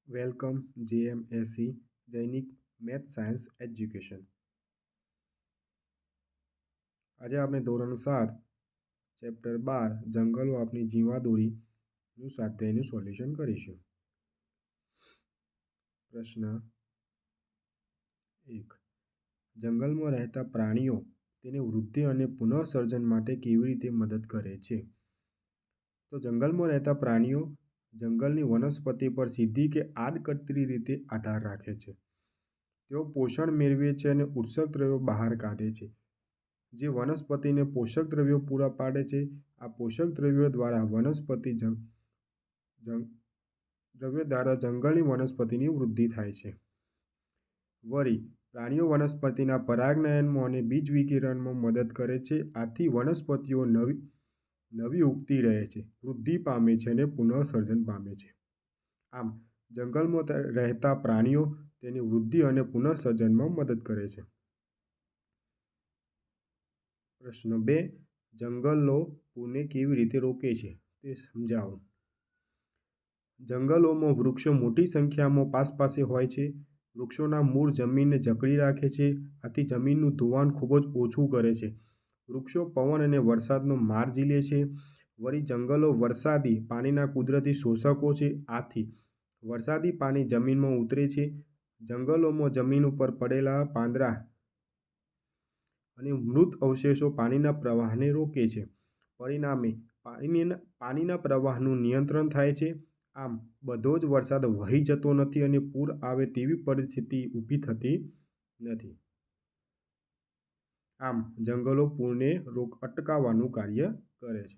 Welcome JMSC Jainik math science education. આજે આપણે ધોરણ 7 ચેપ્ટર 12 જંગલો આપણી જીવાદોરીનું સ્વાધ્યાયનું સોલ્યુશન કરીશું। પ્રશ્ન 1, જંગલમાં રહેતા પ્રાણીઓ તેની વૃદ્ધિ અને પુનઃસર્જન માટે કેવી રીતે મદદ કરે છે? તો જંગલમાં રહેતા પ્રાણીઓ જંગલની વનસ્પતિ પર સીધી કે આડકતરી રીતે આધાર રાખે છે। તેઓ પોષણ મેળવે છે અને ઉત્સર્ગ દ્રવ્યો બહાર કાઢે છે, જે વનસ્પતિને પોષક દ્રવ્યો પૂરા પાડે છે। આ પોષક દ્રવ્યો દ્વારા જંગલની વનસ્પતિની વૃદ્ધિ થાય છે। વળી પ્રાણીઓ વનસ્પતિના પરાગનયનમાં અને બીજ વિકિરણમાં મદદ કરે છે। આથી વનસ્પતિઓ નવી ઉગતી રહે છે, વૃદ્ધિ પામે છે અને પુનઃસર્જન પામે છે। આમ જંગલમાં રહેતા પ્રાણીઓ તેની વૃદ્ધિ અને પુનઃસર્જનમાં મદદ કરે છે। પ્રશ્ન 2, જંગલો પૂરને કેવી રીતે રોકે છે તે સમજાવો। જંગલોમાં વૃક્ષો મોટી સંખ્યામાં પાસપાસે હોય છે। વૃક્ષોના મૂળ જમીનને જકડી રાખે છે, આથી જમીનનું ધોવાણ ખૂબ જ ઓછું કરે છે। વૃક્ષો પવન અને વરસાદનો માર ઝીલે છે। વળી જંગલો વરસાદી પાણીના કુદરતી શોષકો છે, આથી વરસાદી પાણી જમીનમાં ઉતરે છે। જંગલોમાં જમીન ઉપર પડેલા પાંદડા અને મૃત અવશેષો પાણીના પ્રવાહને રોકે છે, પરિણામે પાણીના પ્રવાહનું નિયંત્રણ થાય છે। આમ બધો જ વરસાદ વહી જતો નથી અને પૂર આવે તેવી પરિસ્થિતિ ઊભી થતી નથી। આમ જંગલો પૂરને અટકાવવાનું કાર્ય કરે છે।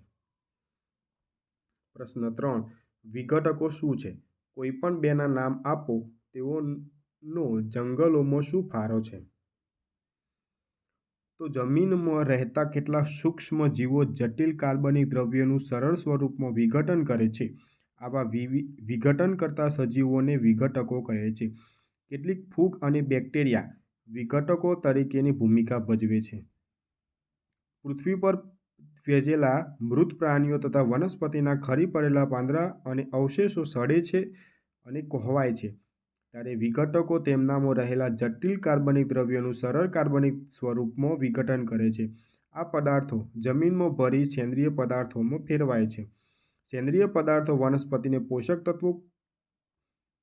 પ્રશ્ન 3, વિઘટકો શું છે? કોઈ પણ બેના નામ આપો, તેઓનો જંગલોમાં શું ફાળો છે? તો જમીનમાં રહેતા કેટલાક સૂક્ષ્મ જીવો જટિલ કાર્બનિક દ્રવ્યોનું સરળ સ્વરૂપમાં વિઘટન કરે છે। આવા વિઘટન કરતા સજીવોને વિઘટકો કહે છે। કેટલીક ફૂગ અને બેક્ટેરિયા વિઘટકો તરીકેની ભૂમિકા ભજવે છે। પૃથ્વી પર ફેલેલા મૃત પ્રાણીઓ તથા વનસ્પતિના ખરી પડેલા પાંદડા અને અવશેષો સડે છે અને કોહવાય છે, ત્યારે વિઘટકો તેમનામાં રહેલા જટિલ કાર્બનિક દ્રવ્યોનું સરળ કાર્બનિક સ્વરૂપમાં વિઘટન કરે છે। આ પદાર્થો જમીનમાં ભળી સેન્દ્રિય પદાર્થોમાં ફેરવાય છે। સેન્દ્રિય પદાર્થો વનસ્પતિને પોષક તત્વો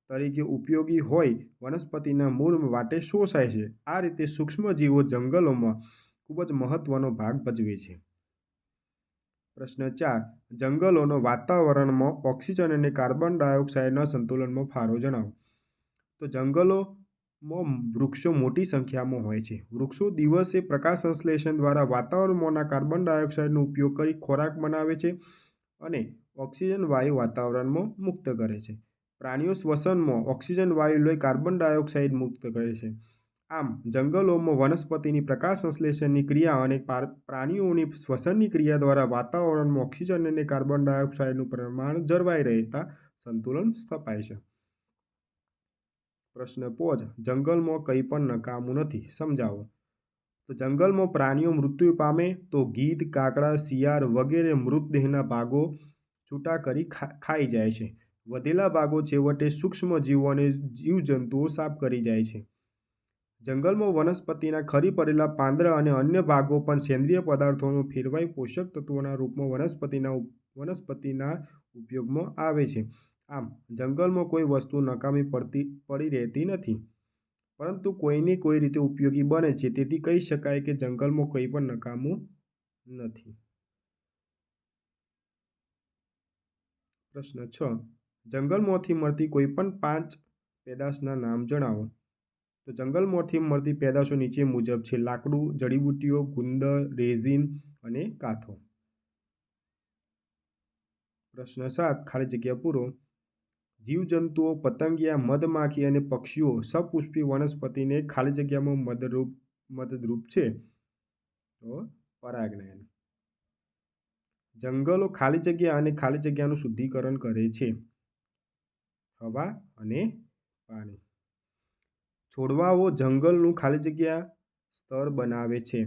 તરીકે ઉપયોગી હોય વનસ્પતિના મૂળ વાટે શોષાય છે। આ રીતે સૂક્ષ્મ જીવો જંગલોમાં ખૂબ જ મહત્વનો ભાગ ભજવે છે। પ્રશ્ન 4, જંગલોનો વાતાવરણમાં ઓક્સિજન અને કાર્બન ડાયોક્સાઇડના સંતુલનમાં ફાળો જણાવો। તો જંગલોમાં વૃક્ષો મોટી સંખ્યામાં હોય છે। વૃક્ષો દિવસે પ્રકાશ સંશ્લેષણ દ્વારા વાતાવરણમાંના કાર્બન ડાયોક્સાઇડનો ઉપયોગ કરી ખોરાક બનાવે છે અને ઓક્સિજન વાયુ વાતાવરણમાં મુક્ત કરે છે। પ્રાણીઓ શ્વસનમાં ઓક્સિજન વાયુ લઈ કાર્બન ડાયોક્સાઇડ મુક્ત કરે છે। આમ જંગલોમાં વનસ્પતિની પ્રકાશ સંશ્લેષણની ક્રિયા અને પ્રાણીઓની શ્વસનની ક્રિયા દ્વારા વાતાવરણમાં ઓક્સિજન અને કાર્બન ડાયોક્સાઇડનું પ્રમાણ જળવાઈ રહેતા સંતુલન સ્થપાય છે। પ્રશ્ન 5, જંગલમાં કંઈ પણ નકામું નથી, સમજાવો। તો જંગલમાં પ્રાણીઓ મૃત્યુ પામે તો ગીધ, કાગડા, શિયાળ વગેરે મૃતદેહના ભાગો છૂટા કરી ખાઈ જાય છે। વધેલા ભાગો છેવટે સૂક્ષ્મ જીવો અને જીવજંતુઓ સાફ કરી જાય છે। જંગલમાં વનસ્પતિના ખરી પડેલા પાંદડા અને અન્ય ભાગો પણ સેન્દ્રિય પદાર્થોમાં ફેરવાઈ પોષક તત્વોના રૂપમાં વનસ્પતિના ઉપયોગમાં આવે છે। આમ જંગલમાં કોઈ વસ્તુ નકામી પડી રહેતી નથી, પરંતુ કોઈને કોઈ રીતે ઉપયોગી બને છે, તેથી કહી શકાય કે જંગલમાં કંઈ પણ નકામું નથી। પ્રશ્ન 6, જંગલમાંથી મળતી કોઈ પણ 5 પેદાશના નામ જણાવો। તો જંગલમાંથી મળતી પેદાશો નીચે મુજબ છે: લાકડું, જડીબુટ્ટીઓ, ગુંદર, રેઝિન અને કાથો। પ્રશ્ન 7, ખાલી જગ્યા પૂરો। જીવજંતુઓ, પતંગિયા, મધમાખી અને પક્ષીઓ સપુષ્પી વનસ્પતિને ખાલી જગ્યામાં મદદરૂપ છે। તો પરાગનયન। જંગલો ખાલી જગ્યા અને ખાલી જગ્યાનું શુદ્ધિકરણ કરે છે। હવા અને પાણી। છોડવાઓ જંગલનું ખાલી જગ્યા સ્તર બનાવે છે।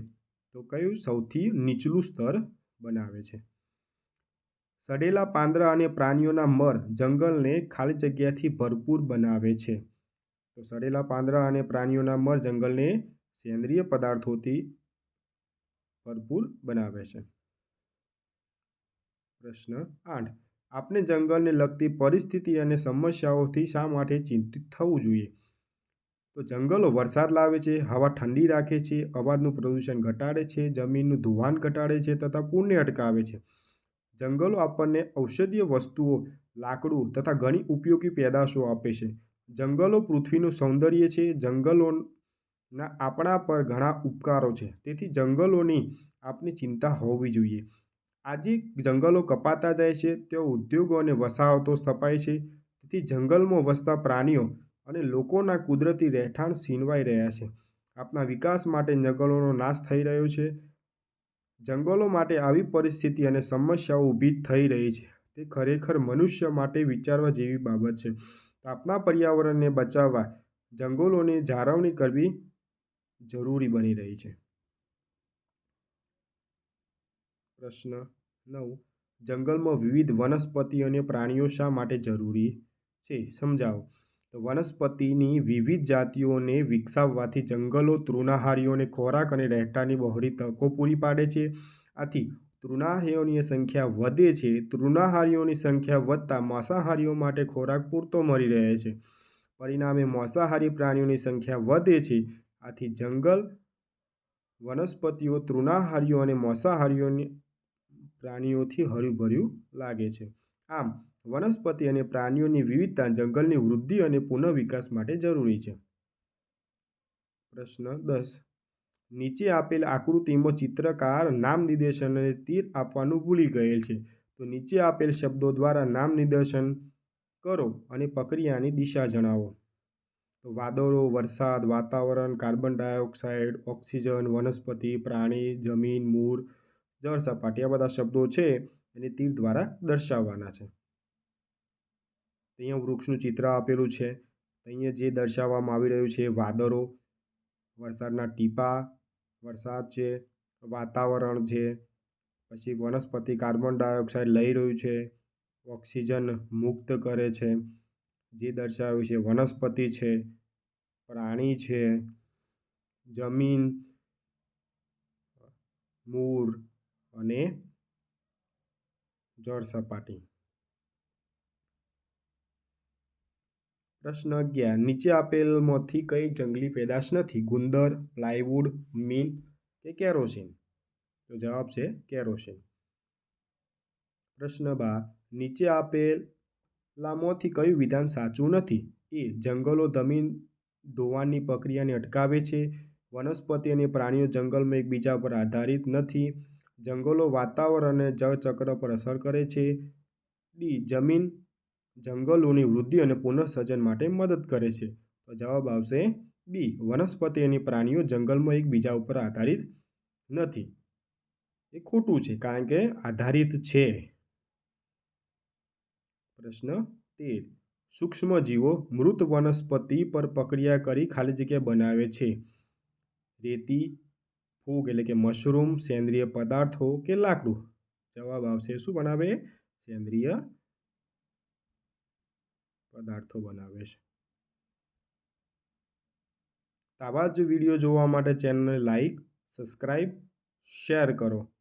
તો કયું? સૌથી નીચલું સ્તર બનાવે છે। સડેલા પાંદડા અને પ્રાણીઓના મર જંગલને ખાલી જગ્યાથી ભરપૂર બનાવે છે. તો સડેલા પાંદડા અને પ્રાણીઓના મર જંગલને સેન્દ્રિય પદાર્થોથી ભરપૂર બનાવે છે. પ્રશ્ન 8. આપણે જંગલને લગતી પરિસ્થિતિ અને સમસ્યાઓથી શા માટે ચિંતિત થવું જોઈએ? તો જંગલો વરસાદ લાવે છે, હવા ઠંડી રાખે છે, અવાજનું પ્રદૂષણ ઘટાડે છે, જમીનનું ધોવાણ ઘટાડે છે તથા પૂરને અટકાવે છે. જંગલો આપણને ઔષધીય વસ્તુઓ, લાકડું તથા ઘણી ઉપયોગી પેદાશો આપે છે. જંગલો પૃથ્વીનું સૌંદર્ય છે. જંગલોના આપણા પર ઘણા ઉપકારો છે. તેથી જંગલોની આપની ચિંતા હોવી જોઈએ. આજે જંગલો કપાતા જાય છે, તેઓ ઉદ્યોગો અને વસાહતો સ્થપાય છે. તેથી જંગલમાં વસતા પ્રાણીઓ અને લોકોના કુદરતી રહેઠાણ છીનવાઈ રહ્યા છે. આપણા વિકાસ માટે જંગલોનો નાશ થઈ રહ્યો છે. જંગલો માટે આવી પરિસ્થિતિ અને સમસ્યાઓ ઊભી થઈ રહી છે. તે ખરેખર મનુષ્ય માટે વિચારવા જેવી બાબત છે. આપણા પર્યાવરણને બચાવવા જંગલોની જાળવણી કરવી જરૂરી બની રહી છે. પ્રશ્ન 9. જંગલમાં વિવિધ વનસ્પતિ અને પ્રાણીઓ શા માટે જરૂરી છે? સમજાવો. તો વનસ્પતિની વિવિધ જાતિઓને વિકસાવવાથી જંગલો તૃણાહારીઓને ખોરાક અને રહેઠાણની બહોળી તકો પૂરી પાડે છે. આથી તૃણાહારીઓની સંખ્યા વધે છે. તૃણાહારીઓની સંખ્યા વધતા માંસાહારીઓ માટે ખોરાક પૂરતો મળી રહે છે. પરિણામે માંસાહારી પ્રાણીઓની સંખ્યા વધે છે. આથી જંગલ, વનસ્પતિઓ, તૃણાહારીઓ અને માંસાહારીઓની પ્રાણીઓથી હર્યુભર્યું લાગે છે. આમ વનસ્પતિ અને પ્રાણીઓની વિવિધતા જંગલની વૃદ્ધિ અને પુનઃવિકાસ માટે જરૂરી છે. પ્રશ્ન 10. નીચે આપેલ આકૃતિમાં ચિત્રકાર નામ નિર્દેશન અને તીર આપવાનું ભૂલી ગયેલ છે. તો નીચે આપેલ શબ્દો દ્વારા નામ નિર્દેશન કરો અને પ્રક્રિયાની દિશા જણાવો. તો વાદળો, વરસાદ, વાતાવરણ, કાર્બન ડાયોક્સાઇડ, ઓક્સિજન, વનસ્પતિ, પ્રાણી, જમીન, મૂળ, જળ સપાટી, આ બધા શબ્દો છે એને તીર દ્વારા દર્શાવવાના છે. અહીંયા વૃક્ષનું ચિત્ર આપેલું છે. અહીંયા જે દર્શાવવામાં આવી રહ્યું છે વાદળો, વરસાદના ટીપા, વરસાદ છે, વાતાવરણ છે, પછી વનસ્પતિ કાર્બન ડાયોક્સાઇડ લઈ રહ્યું છે, ઓક્સિજન મુક્ત કરે છે, જે દર્શાવ્યું છે વનસ્પતિ છે, પ્રાણી છે, જમીન, મૂળ અને જળ સપાટી. પ્રશ્ન 11. નીચે આપેલમાંથી કઈ જંગલી પેદાશ નથી? ગુંદર, પ્લાયવુડ, મીન કે કેરોસીન? તો જવાબ છે કેરોસીન. પ્રશ્ન 12. નીચે આપેલામાંથી કયું વિધાન સાચું નથી? એ. જંગલો જમીન ધોવાણની પ્રક્રિયાને અટકાવે છે. વનસ્પતિ અને પ્રાણીઓ જંગલમાં એકબીજા પર આધારિત નથી. જંગલો વાતાવરણ અને જળચક્ર પર અસર કરે છે. ડી. જમીન જંગલોની વૃદ્ધિ અને પુનઃસર્જન માટે મદદ કરે છે. તો જવાબ આવશે બી. વનસ્પતિ અને પ્રાણીઓ જંગલમાં એકબીજા ઉપર આધારિત નથી. એ ખોટું છે, કારણ કે આધારિત છે. પ્રશ્ન 13. સૂક્ષ્મજીવો મૃત વનસ્પતિ પર પ્રક્રિયા કરી ખાલી જગ્યા બનાવે છે. રેતી, ફૂગ એટલે કે મશરૂમ, સેન્દ્રિય પદાર્થો કે લાકડું? જવાબ આવશે શું બનાવે? સેન્દ્રિય પદાર્થો બનાવે છે. આવા જ વિડીયો જોવા માટે ચેનલને લાઈક, સબસ્ક્રાઈબ, શેર કરો.